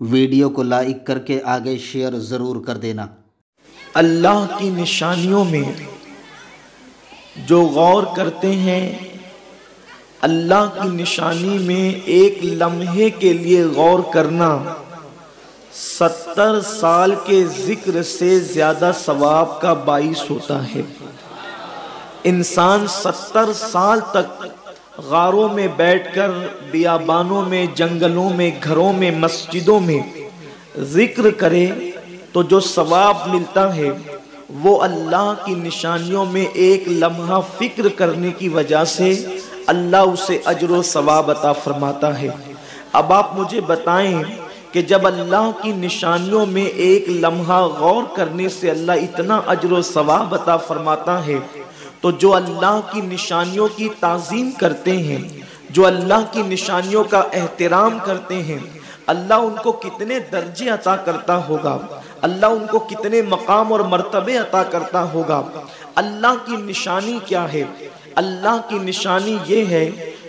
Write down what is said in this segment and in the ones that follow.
Video को like करके आगे शेयर ज़रूर कर देना। अल्लाह की निशानियों में जो गौर करते हैं, अल्लाह की निशानी में एक लम्हे के लिए गौर करना 70 साल के जिक्र से ज्यादा सवाब का बाइस होता है। इंसान 70 साल तक गारों में बैठकर, बियाबानों में, जंगलों में, घरों में, मस्जिदों में जिक्र करे तो जो सवाब मिलता है वो अल्लाह की निशानियों में एक लम्हा फिक्र करने की वजह से अल्लाह उसे अजर सवाब अता फरमाता है। अब आप मुझे बताएं कि जब अल्लाह की निशानियों में एक लम्हा गौर करने से अल्लाह इतना अजर सवाब अता फरमाता है, तो जो अल्लाह की निशानियों की ताज़ीम करते हैं, जो अल्लाह की निशानियों का एहतराम करते हैं, अल्लाह उनको कितने दर्जे अता करता होगा, अल्लाह उनको कितने मकाम और मर्तबे अता करता होगा। अल्लाह की निशानी क्या है? अल्लाह की निशानी ये है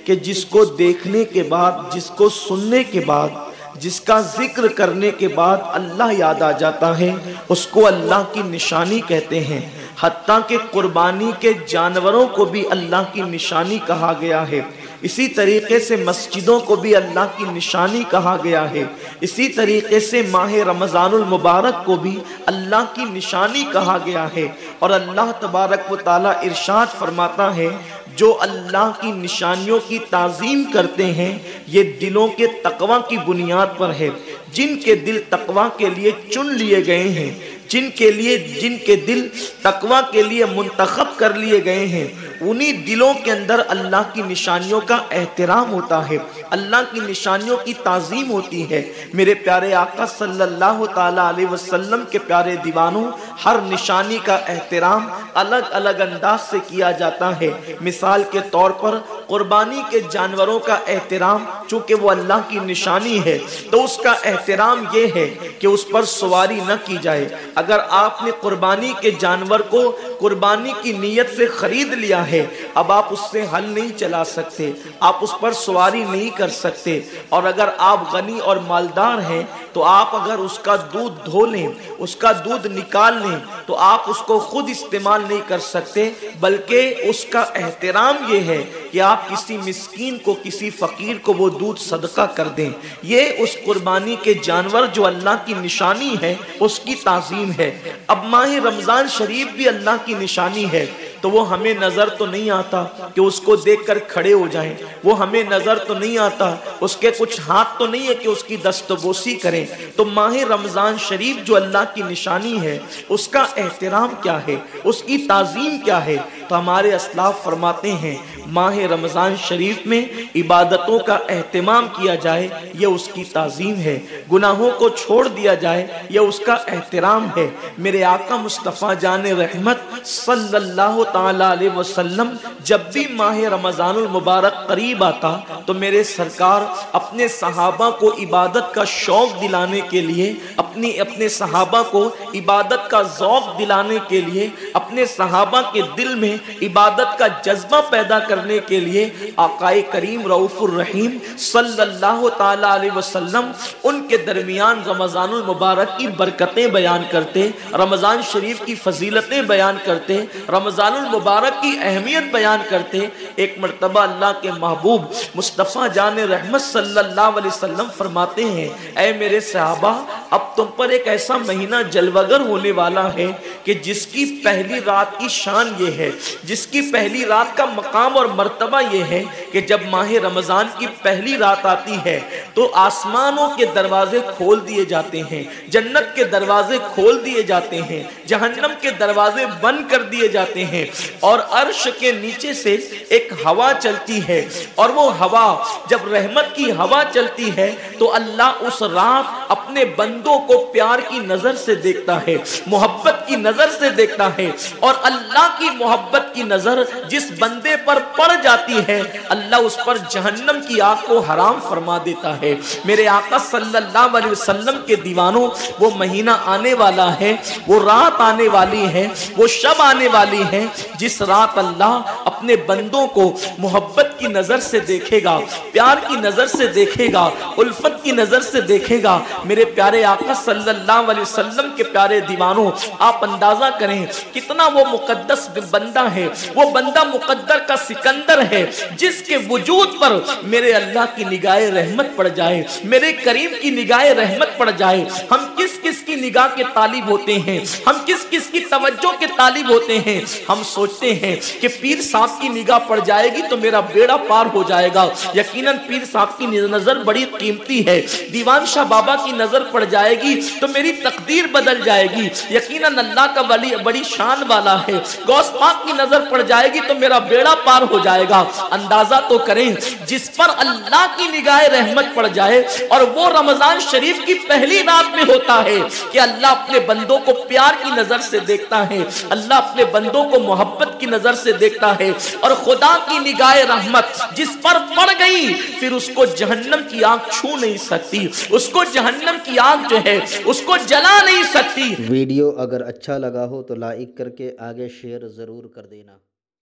कि जिसको देखने के बाद, जिसको सुनने के बाद, जिसका जिक्र करने के बाद अल्लाह याद आ जाता है, उसको अल्लाह की निशानी कहते हैं। हत्ता के कुर्बानी के जानवरों को भी अल्लाह की निशानी कहा गया है। इसी तरीके से मस्जिदों को भी अल्लाह की निशानी कहा गया है। इसी तरीके से माह रमज़ानुल मुबारक को भी अल्लाह की निशानी कहा गया है। और अल्लाह तबारक व तआला इरशाद फरमाता है, जो अल्लाह की निशानियों की ताज़ीम करते हैं ये दिलों के तकवा की बुनियाद पर है। जिनके दिल तकवा के लिए चुन लिए गए हैं, जिनके दिल तकवा के लिए मुंतखब कर लिए गए हैं, उन्हीं दिलों के अंदर अल्लाह की निशानियों का एहतराम होता है, अल्लाह की निशानियों की ताज़ीम होती है। मेरे प्यारे आका सल्लल्लाहु ताला अलैहि वसल्लम के प्यारे दीवानों, हर निशानी का एहतराम अलग अलग अंदाज से किया जाता है। मिसाल के तौर पर कुर्बानी के जानवरों का एहतराम, चूँकि वो अल्लाह की निशानी है, तो उसका एहतराम ये है कि उस पर सवारी न की जाए। अगर आपने कुर्बानी के जानवर को कुर्बानी की नीयत से खरीद लिया है, अब आप उससे हल नहीं चला सकते, आप उस पर सवारी नहीं कर सकते। और अगर आप गनी और मालदार हैं तो आप अगर उसका दूध धो लें, उसका दूध निकाल लें, तो आप उसको खुद इस्तेमाल नहीं कर सकते, बल्कि उसका एहतराम ये है कि आप किसी मिस्कीन को, किसी फकीर को वो दूध सदका कर दें। ये उस कुर्बानी के जानवर जो अल्लाह की निशानी है उसकी ताज़ीम है। अब माह रमज़ान शरीफ भी अल्लाह की निशानी है, तो वो हमें नज़र तो नहीं आता कि उसको देखकर खड़े हो जाएं, वो हमें नज़र तो नहीं आता, उसके कुछ हाथ तो नहीं है कि उसकी दस्तबोसी करें। तो माह रमज़ान शरीफ जो अल्लाह की निशानी है उसका एहतराम क्या है, उसकी ताज़ीम क्या है? तो हमारे अस्लाफ फरमाते हैं, माह रमज़ान शरीफ में इबादतों का एहतमाम किया जाए ये उसकी ताज़ीम है, गुनाहों को छोड़ दिया जाए ये उसका एहतराम है। मेरे आका मुस्तफ़ा जान रहमत सल्लल्लाहु ताला अलैहि वसल्लम जब भी माह रमज़ानुल मुबारक करीब आता तो मेरे सरकार अपने सहाबा को इबादत का शौक दिलाने के लिए, अपने सहाबा को इबादत का ज़ौक़ दिलाने के लिए, अपने सहाबा के दिल में इबादत का जज्बा पैदा करने के लिए आकाए करीम रऊफ़ुर रहीम सल्लल्लाहु ताला अलैहि वसल्लम उनके दरमियान रमज़ानुल मुबारक की बरकतें बयान करते, रमज़ान शरीफ की फजीलतें बयान करते, रमज़ानुल मुबारक की अहमियत बयान करते। एक मरतबा अल्लाह के महबूब मुस्तफ़ा जान रहमत सल्लल्लाहु अलैहि वसल्लम फरमाते हैं, ऐ मेरे सहाबा, अब तुम पर एक ऐसा महीना जलवगर होने वाला है कि जिसकी पहली रात की शान ये है, जिसकी पहली रात का मकाम और मर्तबा ये है कि जब माह रमज़ान की पहली रात आती है तो आसमानों के दरवाजे खोल दिए जाते हैं, जन्नत के दरवाजे खोल दिए जाते हैं, जहन्नम के दरवाजे बंद कर दिए जाते हैं, और अर्श के नीचे से एक हवा चलती है, और वो हवा जब रहमत की हवा चलती है तो अल्लाह उस रात अपने बंदों बंदों को प्यार की नजर से देखता है, मोहब्बत की नजर से देखता है। और अल्लाह की मोहब्बत की नजर जिस बंदे पर पड़ जाती है, अल्लाह उस पर जहन्नम की आग को हराम फरमा देता है। मेरे आका सल्लल्लाहु अलैहि वसल्लम के दीवानों, वो महीना आने वाला है, वो रात आने वाली है, वो शब आने वाली है जिस रात अल्लाह अपने बंदों को मोहब्बत की नजर से देखेगा, प्यार की नजर से देखेगा, उल्फत की नजर से देखेगा। मेरे प्यारे आका सल्लल्लाहु अलैहि वसल्लम के प्यारे दीवानों, आप अंदाजा करें कितना वो मुकद्दस बंदा है, वो बंदा मुकद्दर का सिकंदर है जिसके वजूद पर मेरे अल्लाह की निगाह रहमत पड़ जाए, मेरे करीम की निगाह रहमत पड़ जाए। हम किस किस की निगाह के तालिब होते हैं, हम किस किस की तवज्जो के तालिब होते हैं। हम सोचते हैं कि पीर साहब की निगाह पड़ जाएगी तो मेरा बेड़ा पार हो जाएगा। यकीनन पीर साहब की नजर बड़ी कीमती है, दीवान शाह बाबा की नजर पड़ जाएगी तो मेरी तकदीर बदल जाएगी। यकीनन अल्लाह का वली बड़ी शान वाला है, गौस पाक की नजर पड़ जाएगी तो मेरा बेड़ा पार हो जाएगा। अंदाजा तो करें, जिस पर अल्लाह की निगाह रहमत पड़ जाए, और वो रमजान शरीफ की पहली रात में होता है कि अल्लाह अपने बंदों को प्यार की नजर से देखता है, अल्लाह अपने बंदों को मोहब्बत की नजर से देखता है। और खुदा की निगाह रहमत जिस पर पड़ गई, फिर उसको जहन्नम की आग छू नहीं सकती, उसको जहन्नम की आग जो है उसको जला नहीं सकती। वीडियो अगर अच्छा लगा हो तो लाइक करके आगे शेयर ज़रूर कर देना।